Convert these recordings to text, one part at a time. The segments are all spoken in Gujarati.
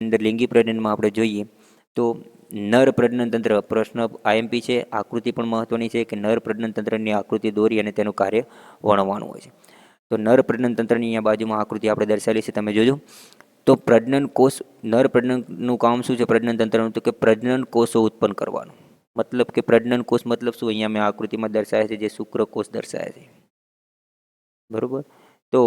અંદર લિંગી પ્રજનનમાં આપણે જોઈએ તો નર પ્રજનન તંત્ર પ્રશ્ન આઈએમપી છે. આકૃતિ પણ મહત્વની છે કે નર પ્રજનન તંત્રની આકૃતિ દોરી અને તેનું કાર્ય વર્ણવવાનું હોય છે. તો નર પ્રજનન તંત્રની અહીંયા બાજુમાં આકૃતિ આપણે દર્શાવેલી છે, તમે જોજો. તો પ્રજનન કોષ, નર પ્રજનનનું કામ શું છે પ્રજનન તંત્રનું? તો કે પ્રજનન કોષો ઉત્પન્ન કરવાનું. મતલબ કે પ્રજનન કોષ મતલબ શું? અહીંયા મેં આકૃતિમાં દર્શાવે છે જે શુક્રકોષ દર્શાવે છે, બરોબર. તો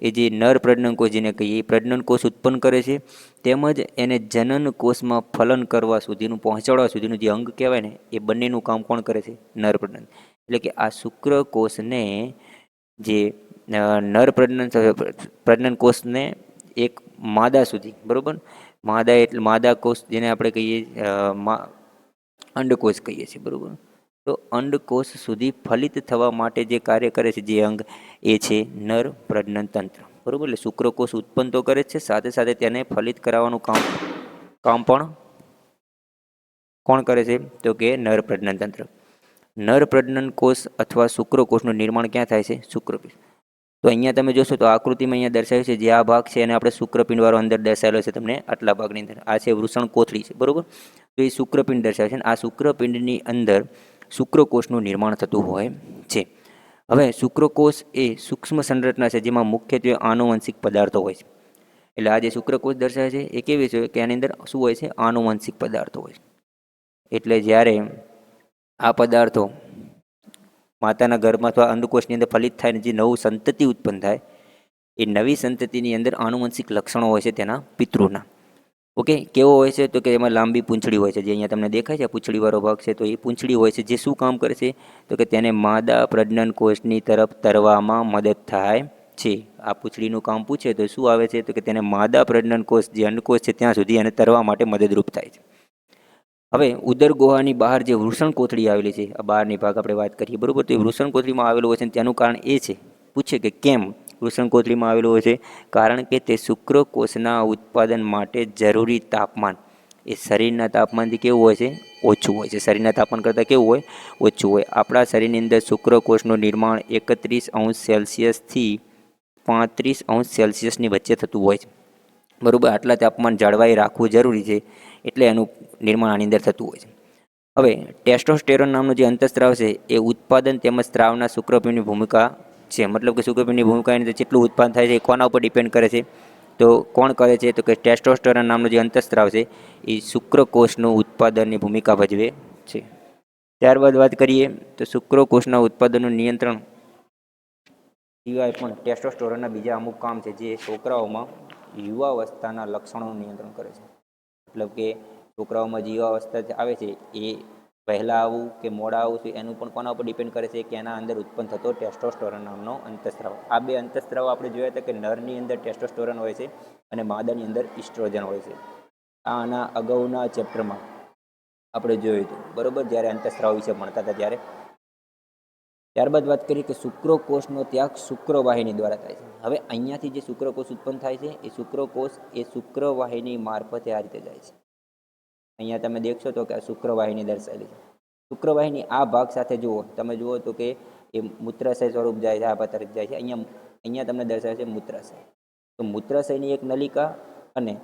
એ જે નર પ્રજનન કોષ જેને કહીએ એ પ્રજનન કોષ ઉત્પન્ન કરે છે, તેમજ એને જનન કોષમાં ફલન કરવા સુધીનું, પહોંચાડવા સુધીનું જે અંગ કહેવાય ને, એ બંનેનું કામ કોણ કરે છે? નર પ્રજનન. એટલે કે આ શુક્રકોષને જે નર પ્રજનન કોષને એક માદા સુધી, બરોબર, માદા એટલે માદા કોષ જેને આપણે કહીએ અંડકોષ કહીએ છીએ, બરોબર. તો અંડકોષ સુધી ફલિત થવા માટે જે કાર્ય કરે છે જે અંગ, એ છે નર પ્રજનન તંત્ર, બરોબર. એટલે શુક્રકોષ ઉત્પન્ન તો કરે છે, સાથે સાથે તેને ફલિત કરાવવાનું કામ પણ કોણ કરે છે? તો કે નર પ્રજનન તંત્ર. નર પ્રજનન કોષ અથવા શુક્રકોષનું નિર્માણ ક્યાં થાય છે? શુક્રપિંડ. તો અહીંયા તમે જોશો તો આકૃતિમાં અહીંયા દર્શાવ્યું છે જે આ ભાગ છે એને આપણે શુક્રપિંડ વાળો અંદર દર્શાવેલો છે તમને આટલા ભાગની અંદર. આ છે વૃષણ કોથળી છે, બરોબર. તો એ શુક્રપિંડ દર્શાવે છે. આ શુક્રપિંડની અંદર શુક્રકોષનું નિર્માણ થતું હોય છે. હવે શુક્રકોષ એ સૂક્ષ્મ સંરચના છે જેમાં મુખ્યત્વે આનુવંશિક પદાર્થો હોય છે. એટલે આ જે શુક્રકોષ દર્શાવે છે એ કેવી છે કે આની અંદર શું હોય છે? આનુવંશિક પદાર્થો હોય છે. એટલે જ્યારે આ પદાર્થો માતાના ગર્ભમાં અથવા અંડકોષની અંદર ફલિત થાય ને જે નવું સંતતિ ઉત્પન્ન થાય, એ નવી સંતતિની અંદર આનુવંશિક લક્ષણો હોય છે તેના પિતૃના. ઓકે, કેવો હોય છે? તો કે એમાં લાંબી પૂંછડી હોય છે, જે અહીંયા તમને દેખાય છે પૂંછડીવાળો ભાગ છે. તો એ પૂંછડી હોય છે જે શું કામ કરે છે? તો કે તેને માદા પ્રજનન કોષની તરફ તરવામાં મદદ થાય છે. આ પૂંછડીનું કામ પૂછે તો શું આવે છે? તો કે તેને માદા પ્રજનન કોષ જે અંડકોષ છે ત્યાં સુધી એને તરવા માટે મદદરૂપ થાય છે. હવે ઉદર ગુહાની બહાર જે વૃષણ કોથળી આવેલી છે, આ બહારની ભાગ આપણે વાત કરીએ, બરોબર. તો એ વૃષણ કોથળીમાં આવેલું હોય છે તેનું કારણ એ છે, પૂછે કે કેમ વૃષણ કોથળીમાં આવેલું હોય છે? કારણ કે તે શુક્રકોષના ઉત્પાદન માટે જરૂરી તાપમાન એ શરીરના તાપમાનથી કેવું હોય છે? ઓછું હોય છે. શરીરના તાપમાન કરતાં કેવું હોય? ઓછું હોય. આપણા શરીરની અંદર શુક્રકોષનું નિર્માણ 31°C થી 35°C વચ્ચે થતું હોય છે, બરોબર. આટલા તાપમાન જાળવાઈ રાખવું જરૂરી છે, એટલે એનું નિર્માણ આની અંદર થતું હોય છે. હવે ટેસ્ટોસ્ટેરોન નામનું જે અંતઃસ્ત્રાવ છે એ ઉત્પાદન તેમજ સ્ત્રાવના શુક્રપિંડની ભૂમિકા છે. મતલબ કે શુક્રપિંડની ભૂમિકા એની અંદર કેટલું ઉત્પાદન થાય છે એ કોના ઉપર ડિપેન્ડ કરે છે? તો કોણ કરે છે? તો કે ટેસ્ટોસ્ટેરોન નામનું જે અંતઃસ્ત્રાવ છે એ શુક્રકોષનું ઉત્પાદનની ભૂમિકા ભજવે છે. ત્યારબાદ વાત કરીએ તો શુક્રકોષના ઉત્પાદનનું નિયંત્રણ સિવાય પણ ટેસ્ટોસ્ટેરોનના બીજા અમુક કામ છે જે છોકરાઓમાં યુવાવસ્થાના લક્ષણોનું નિયંત્રણ કરે છે. મતલબ કે છોકરાઓમાં જે યુવાવસ્થા આવે છે એ પહેલાં આવવું કે મોડા આવવું છે એનું પણ કોના ઉપર ડિપેન્ડ કરે છે? કે એના અંદર ઉત્પન્ન થતો ટેસ્ટોસ્ટેરોન નામનો અંતઃસ્ત્રાવ. આ બે અંતઃસ્ત્રાવ આપણે જોયા હતા કે નરની અંદર ટેસ્ટોસ્ટેરોન હોય છે અને માદાની અંદર ઇસ્ટ્રોજન હોય છે. આના અગાઉના ચેપ્ટરમાં આપણે જોયું હતું, બરોબર, જ્યારે અંતઃસ્ત્રાવ વિશે ભણતા હતા ત્યારે. ત્યારબાદ વાત કરીએ કે શુક્રકોષનો ત્યાગ શુક્રવાહિની દ્વારા થાય છે. હવે અહીંયાથી જે શુક્રકોષ ઉત્પન્ન થાય છે એ શુક્રકોષ એ શુક્રવાહિની મારફતે આ રીતે જાય છે. અહીંયા તમે દેખશો તો કે આ શુક્રવાહિની દર્શાવેલી છે. શુક્રવાહિની આ ભાગ સાથે જુઓ, તમે જુઓ તો કે એ મૂત્રાશય સ્વરૂપ જાય છે, આ તરફ જાય છે. અહીંયા તમને દર્શાવે છે મૂત્રાશય. તો મૂત્રાશયની એક નલિકા અને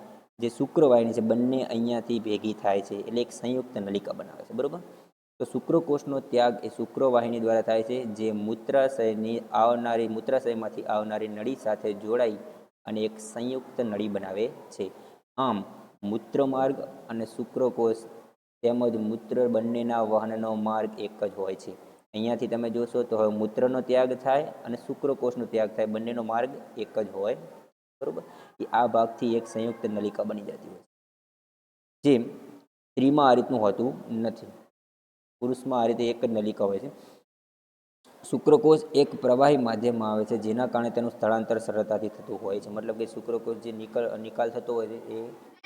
જે શુક્રવાહિની છે બંને અહીંયાથી ભેગી થાય છે, એટલે એક સંયુક્ત નલિકા બનાવે છે, બરાબર. તો શુક્રકોષનો ત્યાગ એ શુક્રવાહિની દ્વારા થાય છે, જે મૂત્રાશયમાંથી આવનારી નળી સાથે જોડાઈ અને એક સંયુક્ત નળી બનાવે છે. આમ મૂત્રમાર્ગ અને શુક્રકોષ તેમજ મૂત્ર બંનેના વહનનો માર્ગ એક જ હોય છે. અહીંયાથી તમે જોશો તો હવે મૂત્રનો ત્યાગ થાય અને શુક્રકોષનો ત્યાગ થાય, બંનેનો માર્ગ એક જ હોય, બરાબર. એ આ ભાગથી એક સંયુક્ત નલિકા બની જતી હોય છે, જે સ્ત્રીમાં આ રીતનું હોતું નથી. પુરુષમાં આ રીતે એક જ નલિકા હોય છે. શુક્રકોષ એક પ્રવાહી માધ્યમમાં આવે છે, જેના કારણે તેનું સ્થળાંતર સરળતાથી થતું હોય છે. મતલબ કે શુક્રકોષ જે નિકાલ થતો હોય છે એ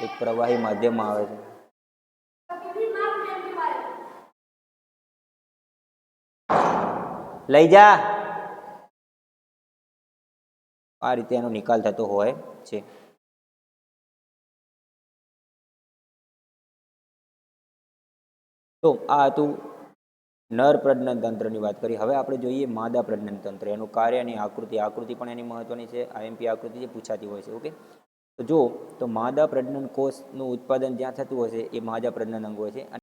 એક પ્રવાહી માધ્યમમાં આવે છે. લઈ જા. આ રીતે એનો નિકાલ થતો હોય છે. તો આ હતું નર પ્રજનન તંત્રની વાત કરી. હવે આપણે જોઈએ માદા પ્રજનન તંત્ર, એનું કાર્ય અને આકૃતિ પણ એની મહત્વની છે. આઈએમપી આકૃતિ જે પૂછાતી હોય છે. ઓકે, તો જો તો માદા પ્રજનન કોષનું ઉત્પાદન જ્યાં થતું હશે એ માદા પ્રજનન અંગ હોય છે.